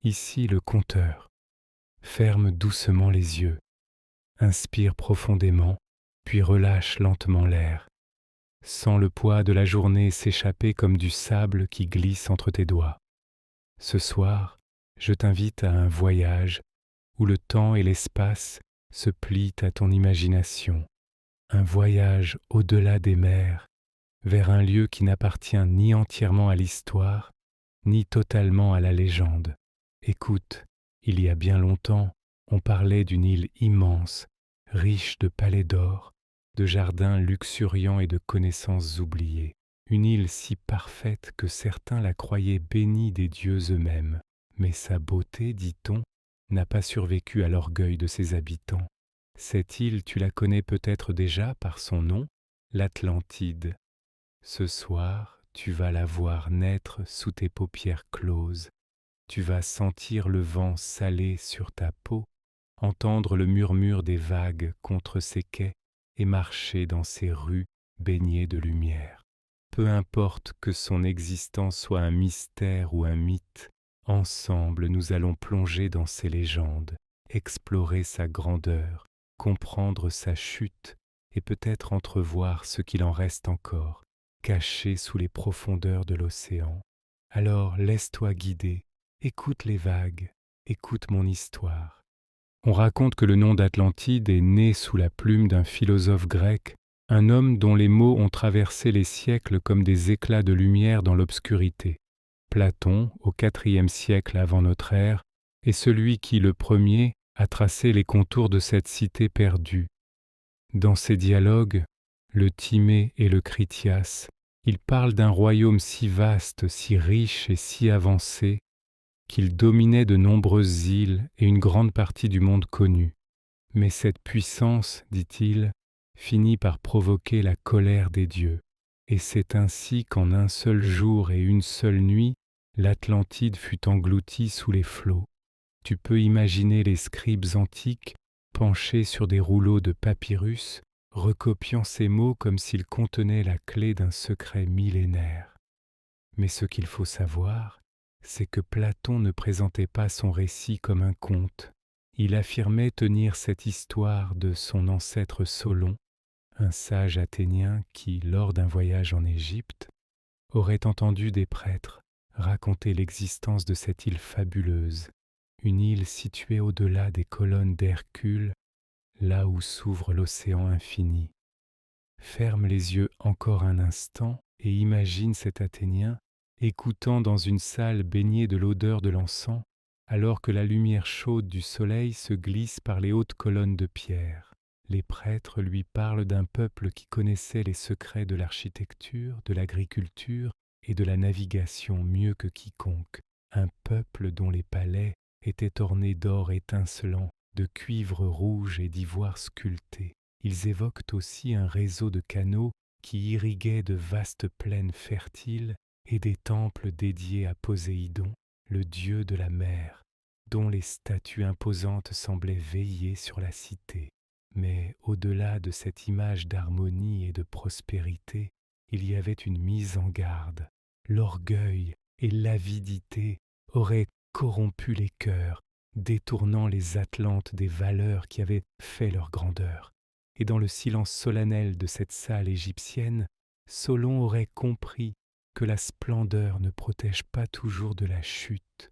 Ici le compteur. Ferme doucement les yeux. Inspire profondément, puis relâche lentement l'air. Sens le poids de la journée s'échapper comme du sable qui glisse entre tes doigts. Ce soir, je t'invite à un voyage où le temps et l'espace se plient à ton imagination. Un voyage au-delà des mers, vers un lieu qui n'appartient ni entièrement à l'histoire, ni totalement à la légende. Écoute, il y a bien longtemps, on parlait d'une île immense, riche de palais d'or, de jardins luxuriants et de connaissances oubliées. Une île si parfaite que certains la croyaient bénie des dieux eux-mêmes. Mais sa beauté, dit-on, n'a pas survécu à l'orgueil de ses habitants. Cette île, tu la connais peut-être déjà par son nom, l'Atlantide. Ce soir, tu vas la voir naître sous tes paupières closes. Tu vas sentir le vent salé sur ta peau, entendre le murmure des vagues contre ses quais et marcher dans ses rues baignées de lumière. Peu importe que son existence soit un mystère ou un mythe, ensemble nous allons plonger dans ses légendes, explorer sa grandeur, comprendre sa chute et peut-être entrevoir ce qu'il en reste encore, caché sous les profondeurs de l'océan. Alors laisse-toi guider, écoute les vagues, écoute mon histoire. On raconte que le nom d'Atlantide est né sous la plume d'un philosophe grec, un homme dont les mots ont traversé les siècles comme des éclats de lumière dans l'obscurité. Platon, au IVe siècle avant notre ère, est celui qui, le premier, a tracé les contours de cette cité perdue. Dans ses dialogues, le Timée et le Critias, il parle d'un royaume si vaste, si riche et si avancé, qu'il dominait de nombreuses îles et une grande partie du monde connu. Mais cette puissance, dit-il, finit par provoquer la colère des dieux. Et c'est ainsi qu'en un seul jour et une seule nuit, l'Atlantide fut engloutie sous les flots. Tu peux imaginer les scribes antiques penchés sur des rouleaux de papyrus, recopiant ces mots comme s'ils contenaient la clé d'un secret millénaire. Mais ce qu'il faut savoir, c'est que Platon ne présentait pas son récit comme un conte. Il affirmait tenir cette histoire de son ancêtre Solon, un sage athénien qui, lors d'un voyage en Égypte, aurait entendu des prêtres raconter l'existence de cette île fabuleuse, une île située au-delà des colonnes d'Hercule, là où s'ouvre l'océan infini. Ferme les yeux encore un instant et imagine cet Athénien écoutant dans une salle baignée de l'odeur de l'encens, alors que la lumière chaude du soleil se glisse par les hautes colonnes de pierre. Les prêtres lui parlent d'un peuple qui connaissait les secrets de l'architecture, de l'agriculture et de la navigation mieux que quiconque, un peuple dont les palais étaient ornés d'or étincelant, de cuivre rouge et d'ivoire sculpté. Ils évoquent aussi un réseau de canaux qui irriguaient de vastes plaines fertiles et des temples dédiés à Poséidon, le dieu de la mer, dont les statues imposantes semblaient veiller sur la cité. Mais au-delà de cette image d'harmonie et de prospérité, il y avait une mise en garde. L'orgueil et l'avidité auraient corrompu les cœurs, détournant les Atlantes des valeurs qui avaient fait leur grandeur. Et dans le silence solennel de cette salle égyptienne, Solon aurait compris que la splendeur ne protège pas toujours de la chute.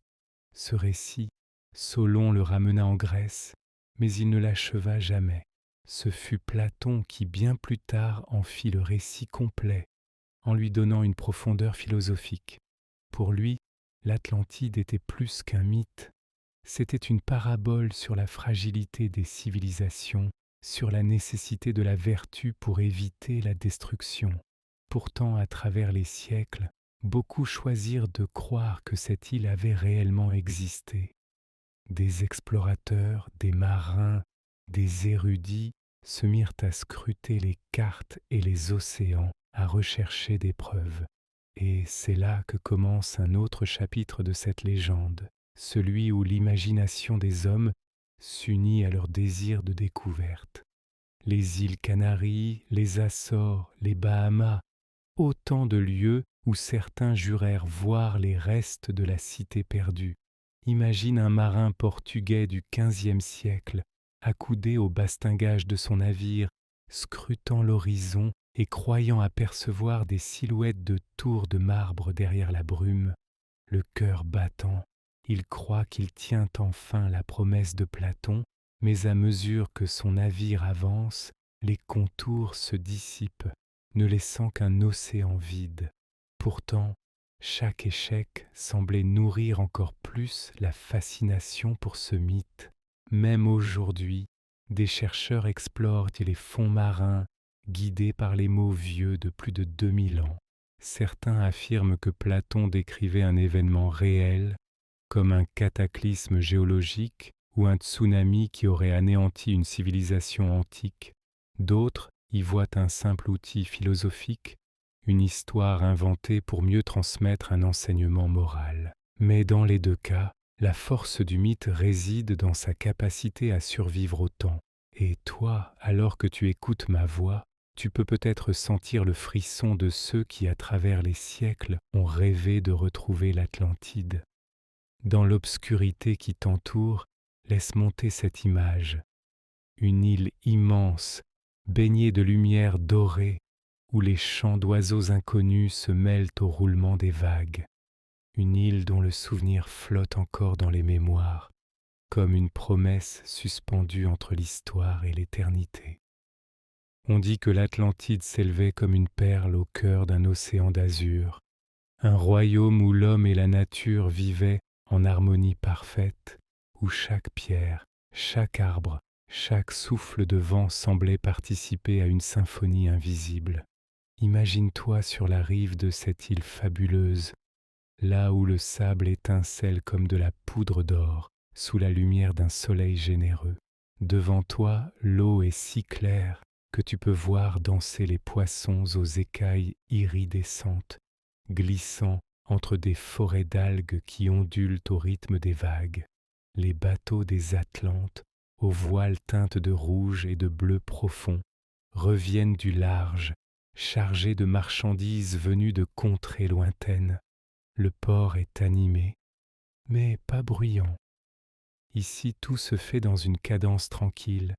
Ce récit, Solon le ramena en Grèce, mais il ne l'acheva jamais. Ce fut Platon qui bien plus tard en fit le récit complet, en lui donnant une profondeur philosophique. Pour lui, l'Atlantide était plus qu'un mythe, c'était une parabole sur la fragilité des civilisations, sur la nécessité de la vertu pour éviter la destruction. Pourtant, à travers les siècles, beaucoup choisirent de croire que cette île avait réellement existé. Des explorateurs, des marins, des érudits se mirent à scruter les cartes et les océans, à rechercher des preuves. Et c'est là que commence un autre chapitre de cette légende, celui où l'imagination des hommes s'unit à leur désir de découverte. Les îles Canaries, les Açores, les Bahamas, autant de lieux où certains jurèrent voir les restes de la cité perdue. Imagine un marin portugais du XVe siècle, accoudé au bastingage de son navire, scrutant l'horizon et croyant apercevoir des silhouettes de tours de marbre derrière la brume. Le cœur battant, il croit qu'il tient enfin la promesse de Platon, mais à mesure que son navire avance, les contours se dissipent, ne laissant qu'un océan vide. Pourtant, chaque échec semblait nourrir encore plus la fascination pour ce mythe. Même aujourd'hui, des chercheurs explorent les fonds marins, guidés par les mots vieux de plus de 2000 ans. Certains affirment que Platon décrivait un événement réel, comme un cataclysme géologique ou un tsunami qui aurait anéanti une civilisation antique. D'autres y voient un simple outil philosophique, une histoire inventée pour mieux transmettre un enseignement moral. Mais dans les deux cas, la force du mythe réside dans sa capacité à survivre au temps. Et toi, alors que tu écoutes ma voix, tu peux peut-être sentir le frisson de ceux qui, à travers les siècles, ont rêvé de retrouver l'Atlantide. Dans l'obscurité qui t'entoure, laisse monter cette image. Une île immense, baignée de lumière dorée, où les chants d'oiseaux inconnus se mêlent au roulement des vagues. Une île dont le souvenir flotte encore dans les mémoires, comme une promesse suspendue entre l'histoire et l'éternité. On dit que l'Atlantide s'élevait comme une perle au cœur d'un océan d'azur, un royaume où l'homme et la nature vivaient en harmonie parfaite, où chaque pierre, chaque arbre, chaque souffle de vent semblait participer à une symphonie invisible. Imagine-toi sur la rive de cette île fabuleuse, là où le sable étincelle comme de la poudre d'or sous la lumière d'un soleil généreux. Devant toi, l'eau est si claire que tu peux voir danser les poissons aux écailles iridescentes, glissant entre des forêts d'algues qui ondulent au rythme des vagues. Les bateaux des Atlantes, aux voiles teintes de rouge et de bleu profond, reviennent du large, chargés de marchandises venues de contrées lointaines. Le port est animé, mais pas bruyant. Ici tout se fait dans une cadence tranquille,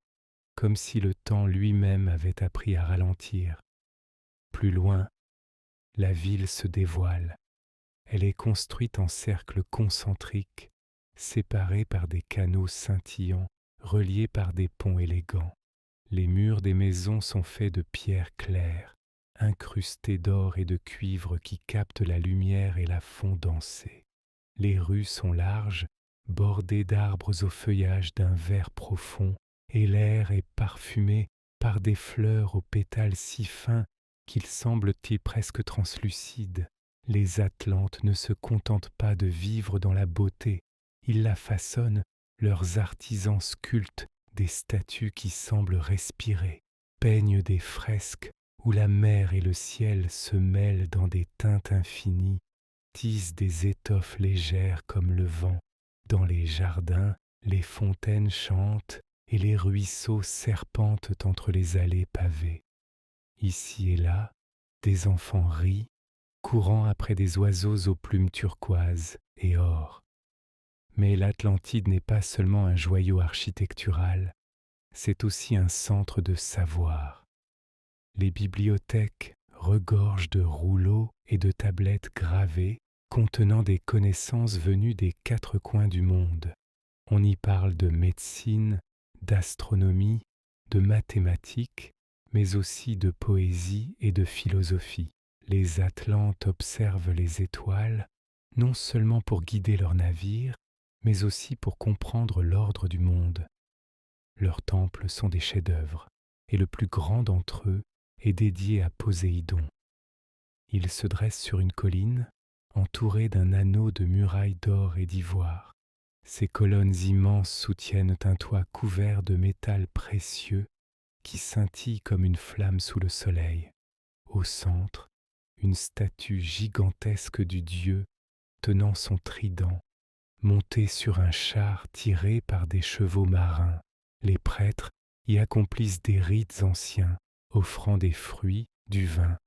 comme si le temps lui-même avait appris à ralentir. Plus loin, la ville se dévoile. Elle est construite en cercles concentriques, séparés par des canaux scintillants, reliés par des ponts élégants. Les murs des maisons sont faits de pierres claires, incrustées d'or et de cuivre qui captent la lumière et la font danser. Les rues sont larges, bordées d'arbres au feuillage d'un vert profond, et l'air est parfumé par des fleurs aux pétales si fins qu'ils semblent-ils presque translucides. Les Atlantes ne se contentent pas de vivre dans la beauté, ils la façonnent, leurs artisans sculptent des statues qui semblent respirer, peignent des fresques où la mer et le ciel se mêlent dans des teintes infinies, tissent des étoffes légères comme le vent. Dans les jardins, les fontaines chantent et les ruisseaux serpentent entre les allées pavées. Ici et là, des enfants rient, courant après des oiseaux aux plumes turquoises et or. Mais l'Atlantide n'est pas seulement un joyau architectural, c'est aussi un centre de savoir. Les bibliothèques regorgent de rouleaux et de tablettes gravées contenant des connaissances venues des quatre coins du monde. On y parle de médecine, d'astronomie, de mathématiques, mais aussi de poésie et de philosophie. Les Atlantes observent les étoiles, non seulement pour guider leurs navires, mais aussi pour comprendre l'ordre du monde. Leurs temples sont des chefs-d'œuvre, et le plus grand d'entre eux est dédié à Poséidon. Il se dresse sur une colline, entouré d'un anneau de murailles d'or et d'ivoire. Ses colonnes immenses soutiennent un toit couvert de métal précieux qui scintille comme une flamme sous le soleil. Au centre, une statue gigantesque du dieu tenant son trident, monté sur un char tiré par des chevaux marins. Les prêtres y accomplissent des rites anciens, offrant des fruits, du vin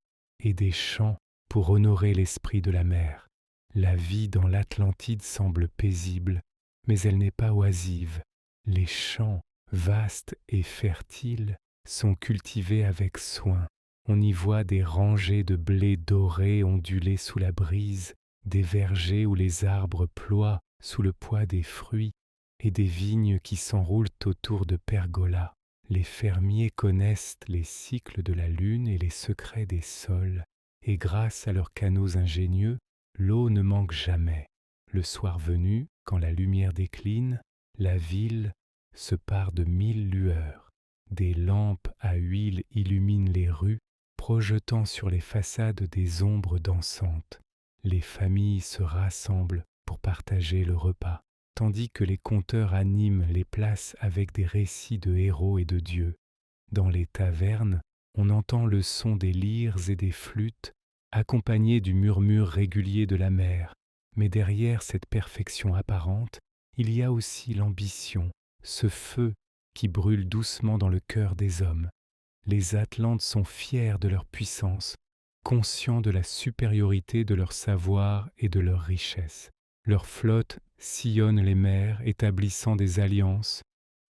et des chants pour honorer l'esprit de la mer. La vie dans l'Atlantide semble paisible, mais elle n'est pas oisive. Les champs, vastes et fertiles, sont cultivés avec soin. On y voit des rangées de blé doré onduler sous la brise, des vergers où les arbres ploient sous le poids des fruits, et des vignes qui s'enroulent autour de pergolas. Les fermiers connaissent les cycles de la lune et les secrets des sols, et grâce à leurs canaux ingénieux, l'eau ne manque jamais. Le soir venu, quand la lumière décline, la ville se pare de 1000 lueurs. Des lampes à huile illuminent les rues, projetant sur les façades des ombres dansantes. Les familles se rassemblent pour partager le repas, tandis que les conteurs animent les places avec des récits de héros et de dieux. Dans les tavernes, on entend le son des lyres et des flûtes, accompagné du murmure régulier de la mer. Mais derrière cette perfection apparente, il y a aussi l'ambition, ce feu qui brûle doucement dans le cœur des hommes. Les Atlantes sont fiers de leur puissance, conscients de la supériorité de leur savoir et de leur richesse. Leurs flottes sillonnent les mers, établissant des alliances,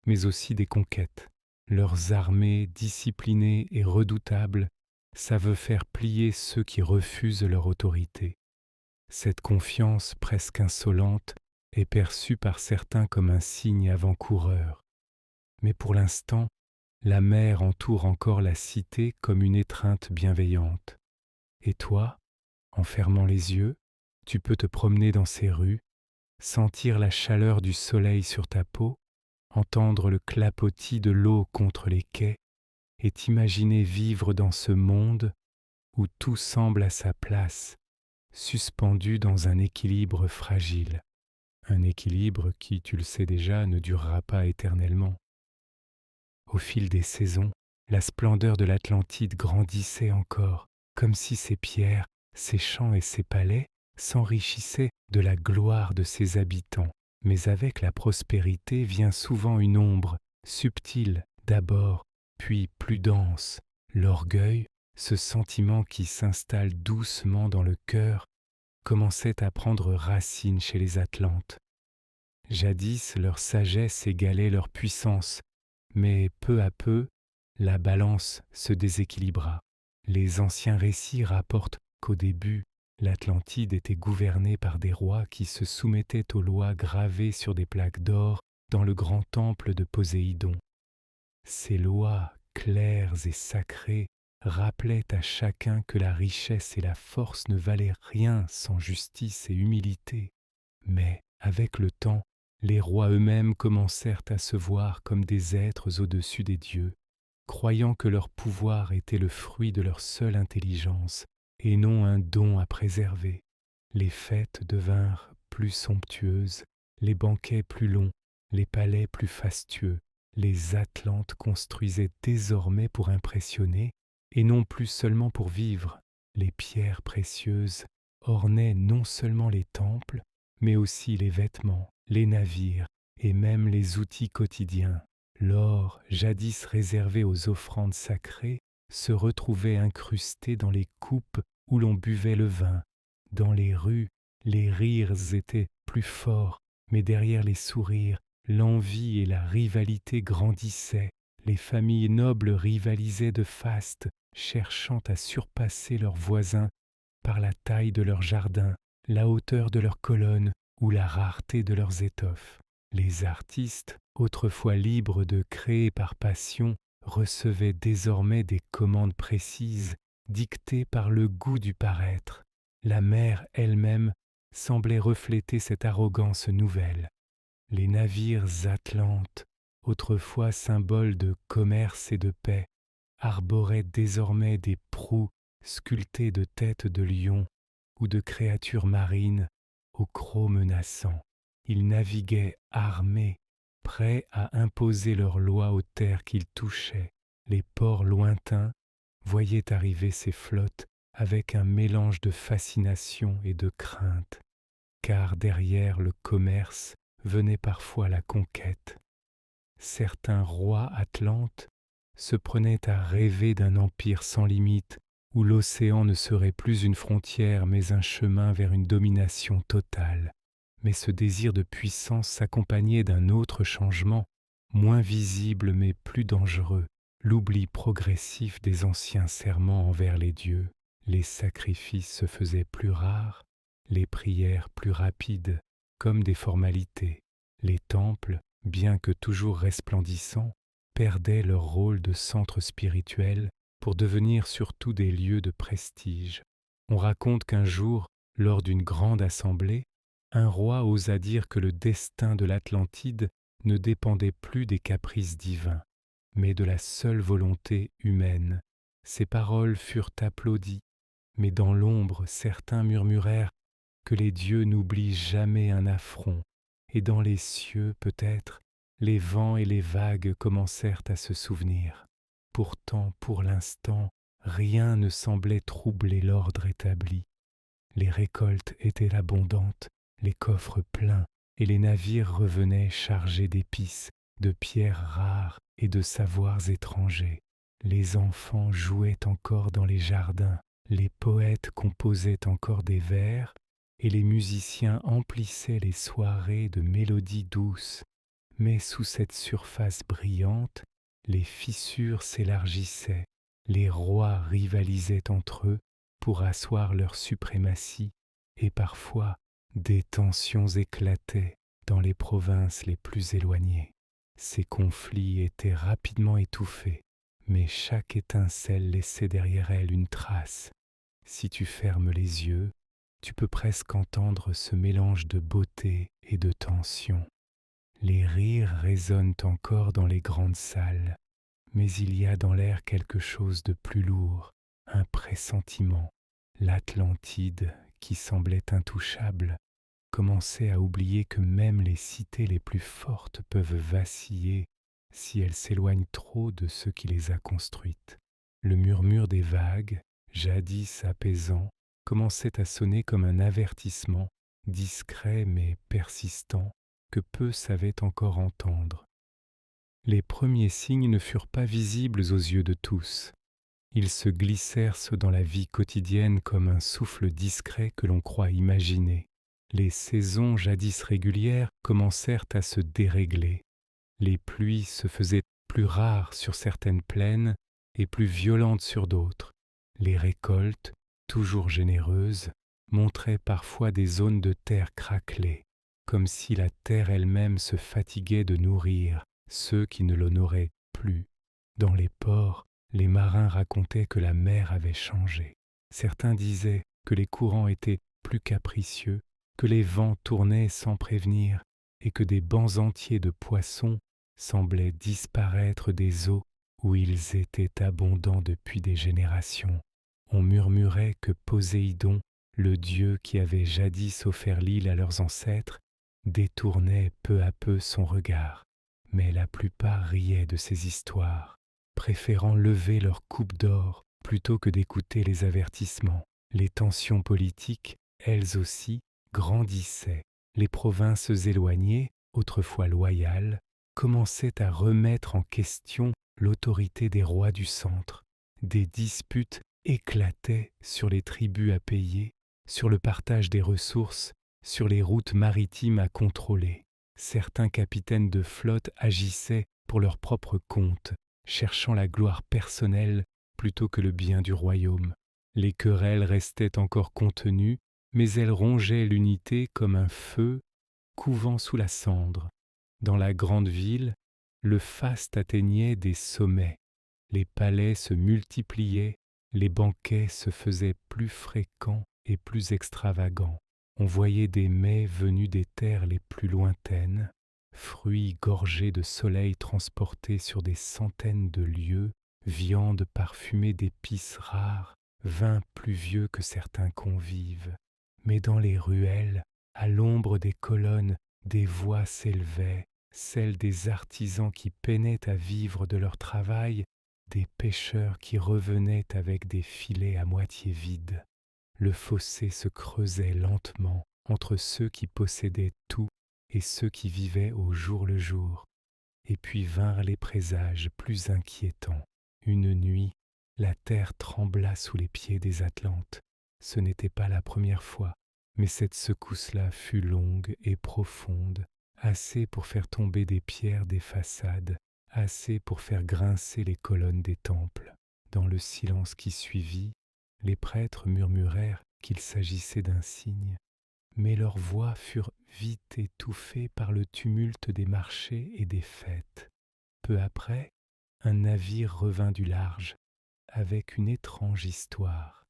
mais aussi des conquêtes. Leurs armées, disciplinées et redoutables, savent faire plier ceux qui refusent leur autorité. Cette confiance presque insolente est perçue par certains comme un signe avant-coureur. Mais pour l'instant, la mer entoure encore la cité comme une étreinte bienveillante. Et toi, en fermant les yeux, tu peux te promener dans ces rues, sentir la chaleur du soleil sur ta peau, entendre le clapotis de l'eau contre les quais et t'imaginer vivre dans ce monde où tout semble à sa place, suspendu dans un équilibre fragile. Un équilibre qui, tu le sais déjà, ne durera pas éternellement. Au fil des saisons, la splendeur de l'Atlantide grandissait encore, comme si ses pierres, ses champs et ses palais s'enrichissaient de la gloire de ses habitants. Mais avec la prospérité vient souvent une ombre, subtile d'abord, puis plus dense, l'orgueil, ce sentiment qui s'installe doucement dans le cœur, commençait à prendre racine chez les Atlantes. Jadis, leur sagesse égalait leur puissance, mais peu à peu, la balance se déséquilibra. Les anciens récits rapportent qu'au début, l'Atlantide était gouvernée par des rois qui se soumettaient aux lois gravées sur des plaques d'or dans le grand temple de Poséidon. Ces lois, claires et sacrées, rappelaient à chacun que la richesse et la force ne valaient rien sans justice et humilité. Mais, avec le temps, les rois eux-mêmes commencèrent à se voir comme des êtres au-dessus des dieux, croyant que leur pouvoir était le fruit de leur seule intelligence et non un don à préserver. Les fêtes devinrent plus somptueuses, les banquets plus longs, les palais plus fastueux. Les Atlantes construisaient désormais pour impressionner et non plus seulement pour vivre. Les pierres précieuses ornaient non seulement les temples, mais aussi les vêtements, les navires et même les outils quotidiens. L'or, jadis réservé aux offrandes sacrées, se retrouvait incrusté dans les coupes où l'on buvait le vin. Dans les rues, les rires étaient plus forts, mais derrière les sourires, l'envie et la rivalité grandissaient. Les familles nobles rivalisaient de faste, cherchant à surpasser leurs voisins par la taille de leurs jardins, la hauteur de leurs colonnes ou la rareté de leurs étoffes. Les artistes, autrefois libres de créer par passion, recevaient désormais des commandes précises, dictées par le goût du paraître. La mer elle-même semblait refléter cette arrogance nouvelle. Les navires atlantes, autrefois symboles de commerce et de paix, arboraient désormais des proues sculptées de têtes de lions ou de créatures marines aux crocs menaçants. Ils naviguaient armés, prêts à imposer leurs lois aux terres qu'ils touchaient. Les ports lointains voyaient arriver ces flottes avec un mélange de fascination et de crainte, car derrière le commerce venait parfois la conquête. Certains rois atlantes se prenaient à rêver d'un empire sans limite où l'océan ne serait plus une frontière mais un chemin vers une domination totale. Mais ce désir de puissance s'accompagnait d'un autre changement, moins visible mais plus dangereux, l'oubli progressif des anciens serments envers les dieux. Les sacrifices se faisaient plus rares, les prières plus rapides, comme des formalités. Les temples, bien que toujours resplendissants, perdaient leur rôle de centre spirituel pour devenir surtout des lieux de prestige. On raconte qu'un jour, lors d'une grande assemblée, un roi osa dire que le destin de l'Atlantide ne dépendait plus des caprices divins, mais de la seule volonté humaine. Ces paroles furent applaudies, mais dans l'ombre certains murmurèrent que les dieux n'oublient jamais un affront, et dans les cieux peut-être les vents et les vagues commencèrent à se souvenir. Pourtant, pour l'instant, rien ne semblait troubler l'ordre établi. Les récoltes étaient abondantes, les coffres pleins, et les navires revenaient chargés d'épices, de pierres rares et de savoirs étrangers. Les enfants jouaient encore dans les jardins, les poètes composaient encore des vers, et les musiciens emplissaient les soirées de mélodies douces. Mais sous cette surface brillante, les fissures s'élargissaient, les rois rivalisaient entre eux pour asseoir leur suprématie, et parfois des tensions éclataient dans les provinces les plus éloignées. Ces conflits étaient rapidement étouffés, mais chaque étincelle laissait derrière elle une trace. Si tu fermes les yeux, tu peux presque entendre ce mélange de beauté et de tension. Les rires résonnent encore dans les grandes salles, mais il y a dans l'air quelque chose de plus lourd, un pressentiment. L'Atlantide, qui semblait intouchable, commençait à oublier que même les cités les plus fortes peuvent vaciller si elles s'éloignent trop de ceux qui les a construites. Le murmure des vagues, jadis apaisant, commençait à sonner comme un avertissement, discret mais persistant, que peu savaient encore entendre. Les premiers signes ne furent pas visibles aux yeux de tous. Ils se glissèrent dans la vie quotidienne comme un souffle discret que l'on croit imaginer. Les saisons jadis régulières commencèrent à se dérégler. Les pluies se faisaient plus rares sur certaines plaines et plus violentes sur d'autres. Les récoltes, toujours généreuses, montraient parfois des zones de terre craquelées, comme si la terre elle-même se fatiguait de nourrir ceux qui ne l'honoraient plus. Dans les ports, les marins racontaient que la mer avait changé. Certains disaient que les courants étaient plus capricieux, que les vents tournaient sans prévenir et que des bancs entiers de poissons semblaient disparaître des eaux où ils étaient abondants depuis des générations. On murmurait que Poséidon, le dieu qui avait jadis offert l'île à leurs ancêtres, détournait peu à peu son regard. Mais la plupart riaient de ces histoires, préférant lever leur coupe d'or plutôt que d'écouter les avertissements. Les tensions politiques, elles aussi, grandissaient. Les provinces éloignées, autrefois loyales, commençaient à remettre en question l'autorité des rois du centre. Des disputes éclataient sur les tributs à payer, sur le partage des ressources, sur les routes maritimes à contrôler. Certains capitaines de flotte agissaient pour leur propre compte, cherchant la gloire personnelle plutôt que le bien du royaume. Les querelles restaient encore contenues, mais elles rongeaient l'unité comme un feu couvant sous la cendre. Dans la grande ville, le faste atteignait des sommets. Les palais se multipliaient, les banquets se faisaient plus fréquents et plus extravagants. On voyait des mets venus des terres les plus lointaines, fruits gorgés de soleil transportés sur des centaines de lieues, viande parfumée d'épices rares, vin plus vieux que certains convives. Mais dans les ruelles, à l'ombre des colonnes, des voix s'élevaient, celles des artisans qui peinaient à vivre de leur travail, des pêcheurs qui revenaient avec des filets à moitié vides. Le fossé se creusait lentement entre ceux qui possédaient tout et ceux qui vivaient au jour le jour. Et puis vinrent les présages plus inquiétants. Une nuit, la terre trembla sous les pieds des Atlantes. Ce n'était pas la première fois. Mais cette secousse-là fut longue et profonde, assez pour faire tomber des pierres des façades, assez pour faire grincer les colonnes des temples. Dans le silence qui suivit, les prêtres murmurèrent qu'il s'agissait d'un signe, mais leurs voix furent vite étouffées par le tumulte des marchés et des fêtes. Peu après, un navire revint du large, avec une étrange histoire.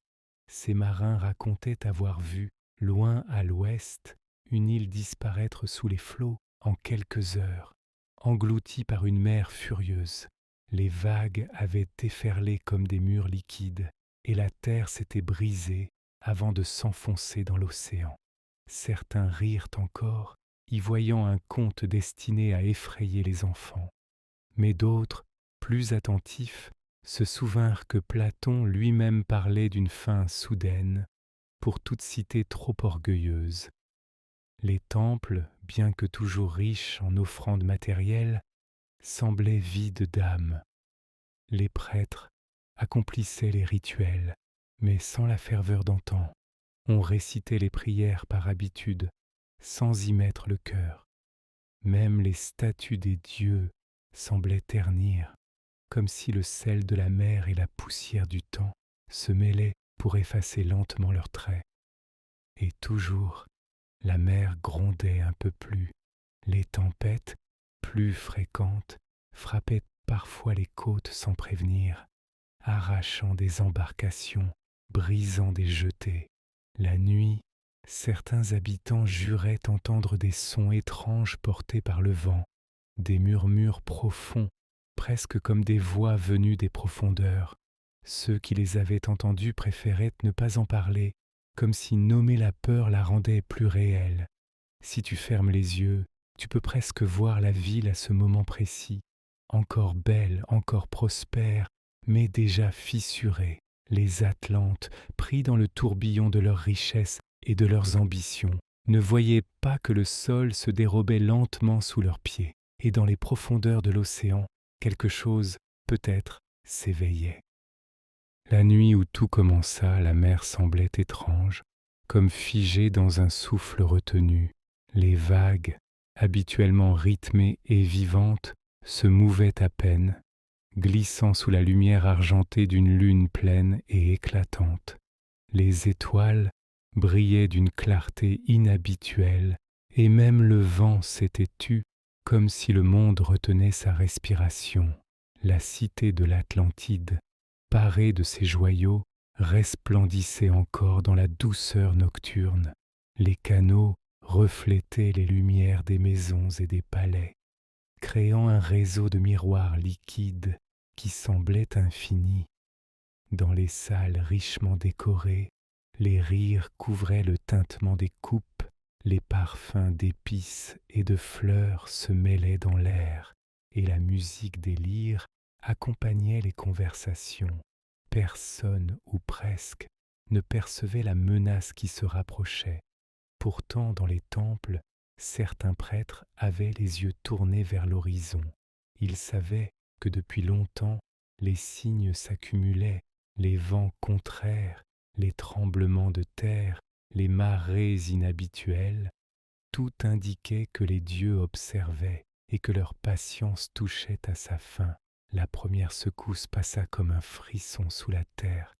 Ces marins racontaient avoir vu, loin à l'ouest, une île disparaître sous les flots en quelques heures, engloutie par une mer furieuse. Les vagues avaient déferlé comme des murs liquides, et la terre s'était brisée avant de s'enfoncer dans l'océan. Certains rirent encore, y voyant un conte destiné à effrayer les enfants. Mais d'autres, plus attentifs, se souvinrent que Platon lui-même parlait d'une fin soudaine pour toute cité trop orgueilleuse. Les temples, bien que toujours riches en offrandes matérielles, semblaient vides d'âme. Les prêtres accomplissaient les rituels, mais sans la ferveur d'antan. On récitait les prières par habitude, sans y mettre le cœur. Même les statues des dieux semblaient ternir, comme si le sel de la mer et la poussière du temps se mêlaient pour effacer lentement leurs traits. Et toujours, la mer grondait un peu plus, les tempêtes, plus fréquentes, frappaient parfois les côtes sans prévenir, arrachant des embarcations, brisant des jetées. La nuit, certains habitants juraient entendre des sons étranges portés par le vent, des murmures profonds, presque comme des voix venues des profondeurs. Ceux qui les avaient entendus préféraient ne pas en parler, comme si nommer la peur la rendait plus réelle. Si tu fermes les yeux, tu peux presque voir la ville à ce moment précis, encore belle, encore prospère, mais déjà fissurée. Les Atlantes, pris dans le tourbillon de leurs richesses et de leurs ambitions, ne voyaient pas que le sol se dérobait lentement sous leurs pieds, et dans les profondeurs de l'océan, quelque chose, peut-être, s'éveillait. La nuit où tout commença, la mer semblait étrange, comme figée dans un souffle retenu. Les vagues, habituellement rythmées et vivantes, se mouvaient à peine, glissant sous la lumière argentée d'une lune pleine et éclatante. Les étoiles brillaient d'une clarté inhabituelle, et même le vent s'était tu, comme si le monde retenait sa respiration. La cité de l'Atlantide, parée de ses joyaux, resplendissait encore dans la douceur nocturne. Les canaux reflétaient les lumières des maisons et des palais, créant un réseau de miroirs liquides qui semblait infini. Dans les salles richement décorées, les rires couvraient le tintement des coupes, les parfums d'épices et de fleurs se mêlaient dans l'air, et la musique des lyres accompagnait les conversations. Personne, ou presque, ne percevait la menace qui se rapprochait. Pourtant, dans les temples, certains prêtres avaient les yeux tournés vers l'horizon. Ils savaient que depuis longtemps, les signes s'accumulaient, les vents contraires, les tremblements de terre, les marées inhabituelles. Tout indiquait que les dieux observaient et que leur patience touchait à sa fin. La première secousse passa comme un frisson sous la terre,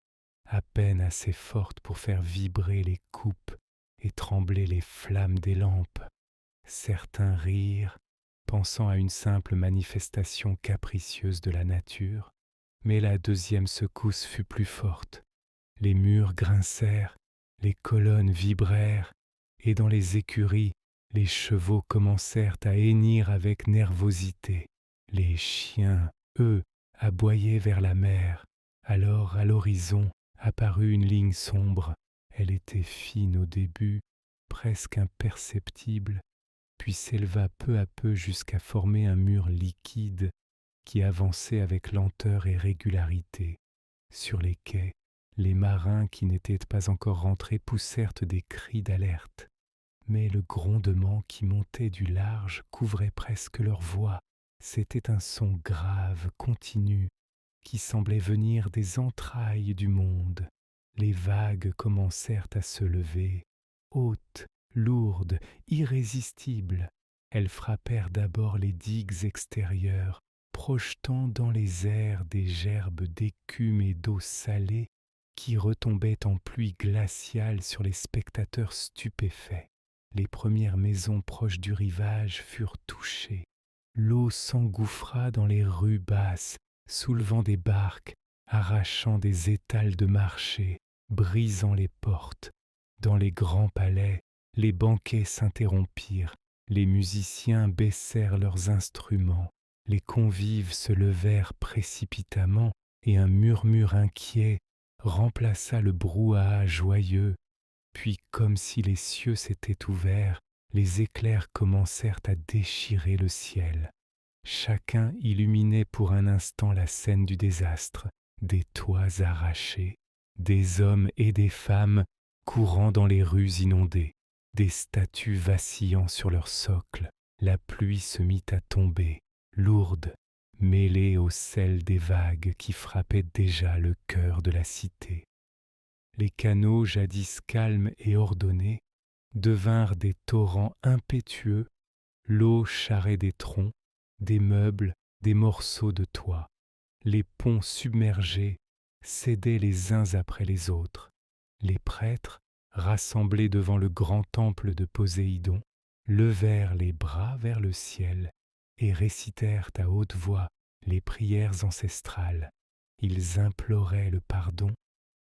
à peine assez forte pour faire vibrer les coupes et trembler les flammes des lampes. Certains rirent, pensant à une simple manifestation capricieuse de la nature, mais la deuxième secousse fut plus forte. Les murs grincèrent, les colonnes vibrèrent, et dans les écuries, les chevaux commencèrent à hennir avec nervosité. Les chiens, eux, aboyaient vers la mer. Alors, à l'horizon, apparut une ligne sombre. Elle était fine au début, presque imperceptible, puis s'éleva peu à peu jusqu'à former un mur liquide qui avançait avec lenteur et régularité. Sur les quais, les marins qui n'étaient pas encore rentrés poussèrent des cris d'alerte. Mais le grondement qui montait du large couvrait presque leur voix. C'était un son grave, continu, qui semblait venir des entrailles du monde. Les vagues commencèrent à se lever. hautes, lourdes, irrésistibles. Elles frappèrent d'abord les digues extérieures, projetant dans les airs des gerbes d'écume et d'eau salée qui retombaient en pluie glaciale sur les spectateurs stupéfaits. Les premières maisons proches du rivage furent touchées. L'eau s'engouffra dans les rues basses, soulevant des barques, arrachant des étals de marché, brisant les portes. Dans les grands palais, les banquets s'interrompirent, les musiciens baissèrent leurs instruments, les convives se levèrent précipitamment et un murmure inquiet remplaça le brouhaha joyeux. Puis, comme si les cieux s'étaient ouverts, les éclairs commencèrent à déchirer le ciel. Chacun illuminait pour un instant la scène du désastre, des toits arrachés, des hommes et des femmes courant dans les rues inondées, des statues vacillant sur leurs socles. La pluie se mit à tomber, lourde, mêlée au sel des vagues qui frappaient déjà le cœur de la cité. Les canaux jadis calmes et ordonnés devinrent des torrents impétueux, l'eau charrait des troncs, des meubles, des morceaux de toit. Les ponts submergés cédaient les uns après les autres. Les prêtres, rassemblés devant le grand temple de Poséidon, levèrent les bras vers le ciel et récitèrent à haute voix les prières ancestrales. Ils imploraient le pardon,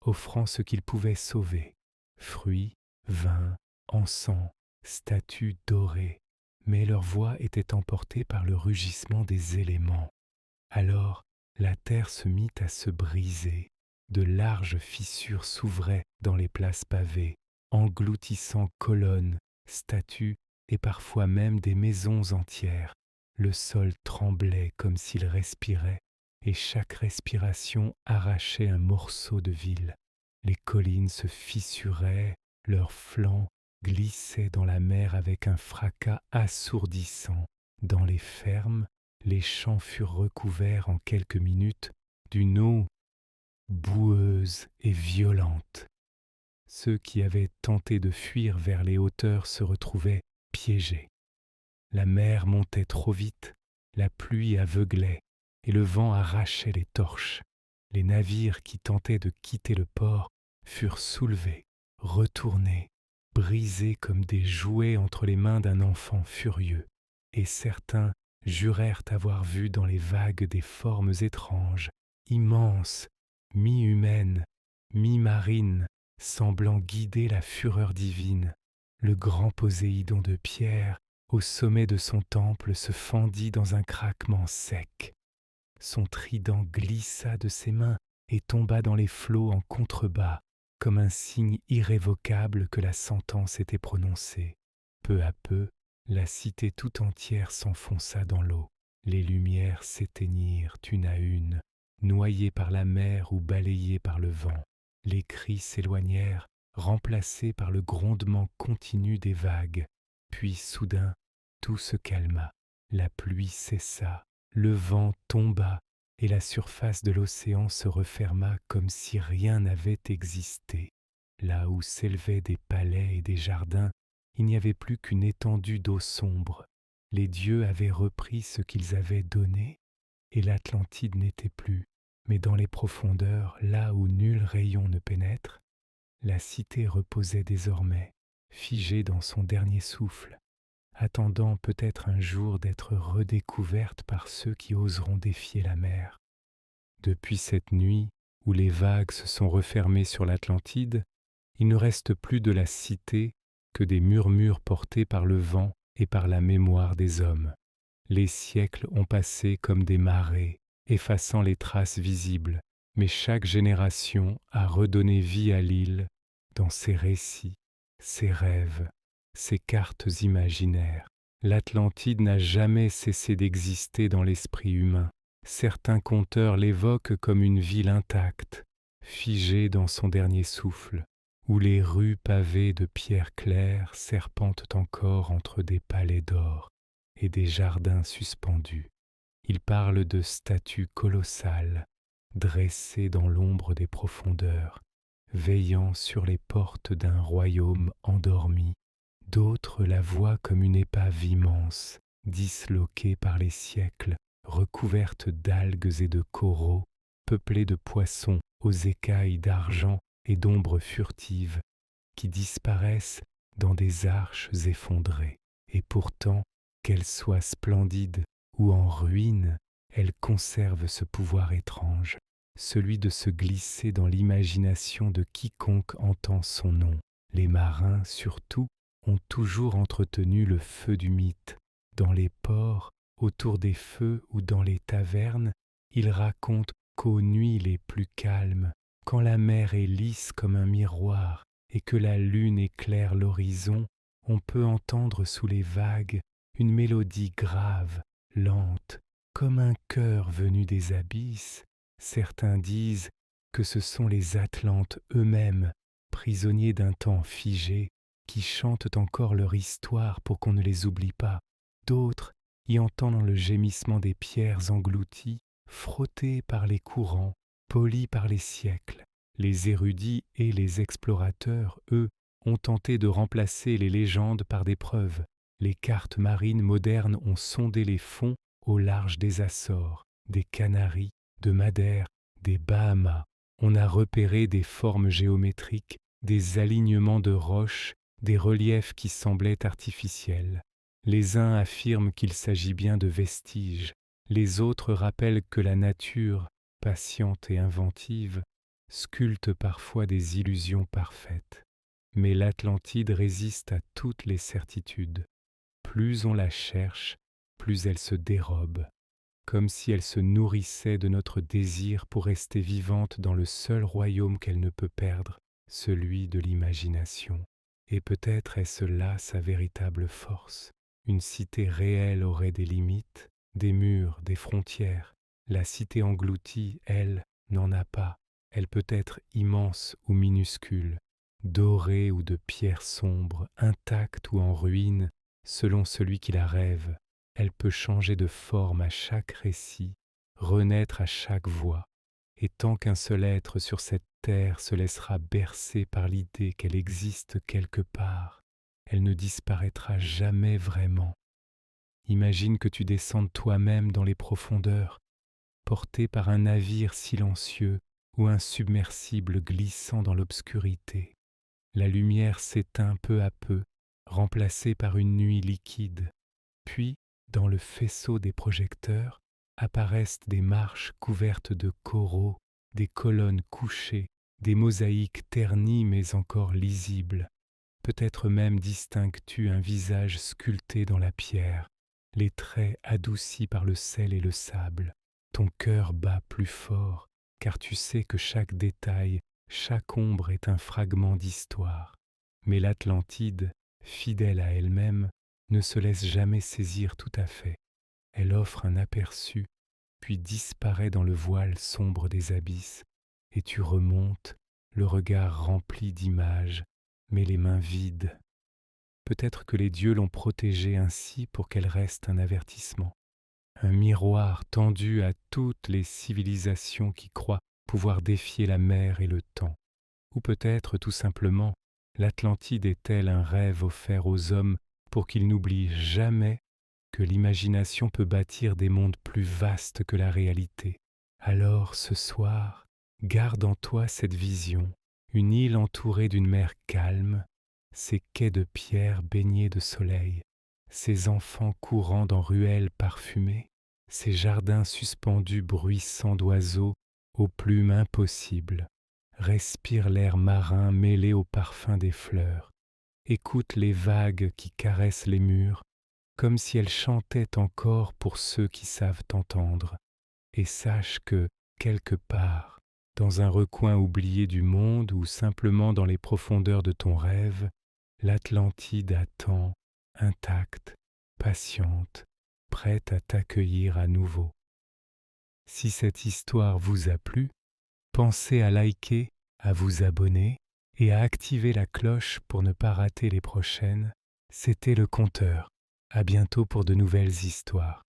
offrant ce qu'ils pouvaient sauver, fruits, vin, encens, statues dorées, mais leur voix était emportée par le rugissement des éléments. Alors la terre se mit à se briser, de larges fissures s'ouvraient dans les places pavées, engloutissant colonnes, statues et parfois même des maisons entières. Le sol tremblait comme s'il respirait, et chaque respiration arrachait un morceau de ville. Les collines se fissuraient, leurs flancs glissaient dans la mer avec un fracas assourdissant. Dans les fermes, les champs furent recouverts en quelques minutes d'une eau boueuse et violente. Ceux qui avaient tenté de fuir vers les hauteurs se retrouvaient piégés. La mer montait trop vite, la pluie aveuglait et le vent arrachait les torches. Les navires qui tentaient de quitter le port furent soulevés, retournés, brisés comme des jouets entre les mains d'un enfant furieux, et certains jurèrent avoir vu dans les vagues des formes étranges, immenses, mi-humaines, mi-marines, semblant guider la fureur divine. Le grand Poséidon de pierre, au sommet de son temple, se fendit dans un craquement sec. Son trident glissa de ses mains et tomba dans les flots en contrebas, comme un signe irrévocable que la sentence était prononcée. Peu à peu, la cité tout entière s'enfonça dans l'eau. Les lumières s'éteignirent une à une, noyées par la mer ou balayées par le vent. Les cris s'éloignèrent, remplacés par le grondement continu des vagues. Puis soudain, tout se calma. La pluie cessa, le vent tomba et la surface de l'océan se referma comme si rien n'avait existé. Là où s'élevaient des palais et des jardins, il n'y avait plus qu'une étendue d'eau sombre. Les dieux avaient repris ce qu'ils avaient donné, et l'Atlantide n'était plus, mais dans les profondeurs, là où nul rayon ne pénètre, la cité reposait désormais, figée dans son dernier souffle, attendant peut-être un jour d'être redécouverte par ceux qui oseront défier la mer. Depuis cette nuit où les vagues se sont refermées sur l'Atlantide, il ne reste plus de la cité que des murmures portés par le vent et par la mémoire des hommes. Les siècles ont passé comme des marées, effaçant les traces visibles, mais chaque génération a redonné vie à l'île dans ses récits, ses rêves, ses cartes imaginaires. L'Atlantide n'a jamais cessé d'exister dans l'esprit humain. Certains conteurs l'évoquent comme une ville intacte, figée dans son dernier souffle, où les rues pavées de pierres claires serpentent encore entre des palais d'or et des jardins suspendus. Ils parlent de statues colossales, dressées dans l'ombre des profondeurs, veillant sur les portes d'un royaume endormi. D'autres la voient comme une épave immense, disloquée par les siècles, recouverte d'algues et de coraux, peuplée de poissons aux écailles d'argent et d'ombres furtives, qui disparaissent dans des arches effondrées. Et pourtant, qu'elle soit splendide ou en ruine, elle conserve ce pouvoir étrange, celui de se glisser dans l'imagination de quiconque entend son nom. Les marins, surtout, ont toujours entretenu le feu du mythe. Dans les ports, autour des feux ou dans les tavernes, ils racontent qu'aux nuits les plus calmes, quand la mer est lisse comme un miroir et que la lune éclaire l'horizon, on peut entendre sous les vagues une mélodie grave, lente, comme un chœur venu des abysses. Certains disent que ce sont les Atlantes eux-mêmes, prisonniers d'un temps figé, qui chantent encore leur histoire pour qu'on ne les oublie pas. D'autres y entendent le gémissement des pierres englouties, frottées par les courants, polies par les siècles. Les érudits et les explorateurs, eux, ont tenté de remplacer les légendes par des preuves. Les cartes marines modernes ont sondé les fonds au large des Açores, des Canaries, de Madère, des Bahamas. On a repéré des formes géométriques, des alignements de roches, des reliefs qui semblaient artificiels. Les uns affirment qu'il s'agit bien de vestiges, les autres rappellent que la nature, patiente et inventive, sculpte parfois des illusions parfaites. Mais l'Atlantide résiste à toutes les certitudes. Plus on la cherche, plus elle se dérobe, comme si elle se nourrissait de notre désir pour rester vivante dans le seul royaume qu'elle ne peut perdre, celui de l'imagination. Et peut-être est-ce là sa véritable force. Une cité réelle aurait des limites, des murs, des frontières. La cité engloutie, elle, n'en a pas. Elle peut être immense ou minuscule, dorée ou de pierre sombre, intacte ou en ruine, selon celui qui la rêve. Elle peut changer de forme à chaque récit, renaître à chaque voix. Et tant qu'un seul être sur cette terre se laissera bercer par l'idée qu'elle existe quelque part, elle ne disparaîtra jamais vraiment. Imagine que tu descendes toi-même dans les profondeurs, porté par un navire silencieux ou un submersible glissant dans l'obscurité. La lumière s'éteint peu à peu, remplacée par une nuit liquide. Puis, dans le faisceau des projecteurs, apparaissent des marches couvertes de coraux, des colonnes couchées, des mosaïques ternies mais encore lisibles. Peut-être même distingues-tu un visage sculpté dans la pierre, les traits adoucis par le sel et le sable. Ton cœur bat plus fort, car tu sais que chaque détail, chaque ombre est un fragment d'histoire. Mais l'Atlantide, fidèle à elle-même, ne se laisse jamais saisir tout à fait. Elle offre un aperçu, puis disparaît dans le voile sombre des abysses, et tu remontes, le regard rempli d'images, mais les mains vides. Peut-être que les dieux l'ont protégée ainsi pour qu'elle reste un avertissement, un miroir tendu à toutes les civilisations qui croient pouvoir défier la mer et le temps. Ou peut-être tout simplement, l'Atlantide est-elle un rêve offert aux hommes pour qu'ils n'oublient jamais que l'imagination peut bâtir des mondes plus vastes que la réalité. Alors ce soir, garde en toi cette vision, une île entourée d'une mer calme, ses quais de pierre baignés de soleil, ses enfants courant dans ruelles parfumées, ses jardins suspendus bruissant d'oiseaux aux plumes impossibles. Respire l'air marin mêlé au parfum des fleurs. Écoute les vagues qui caressent les murs, comme si elles chantaient encore pour ceux qui savent entendre. Et sache que, quelque part, dans un recoin oublié du monde ou simplement dans les profondeurs de ton rêve, l'Atlantide attend, intacte, patiente, prête à t'accueillir à nouveau. Si cette histoire vous a plu, pensez à liker, à vous abonner et à activer la cloche pour ne pas rater les prochaines. C'était le Conteur. À bientôt pour de nouvelles histoires.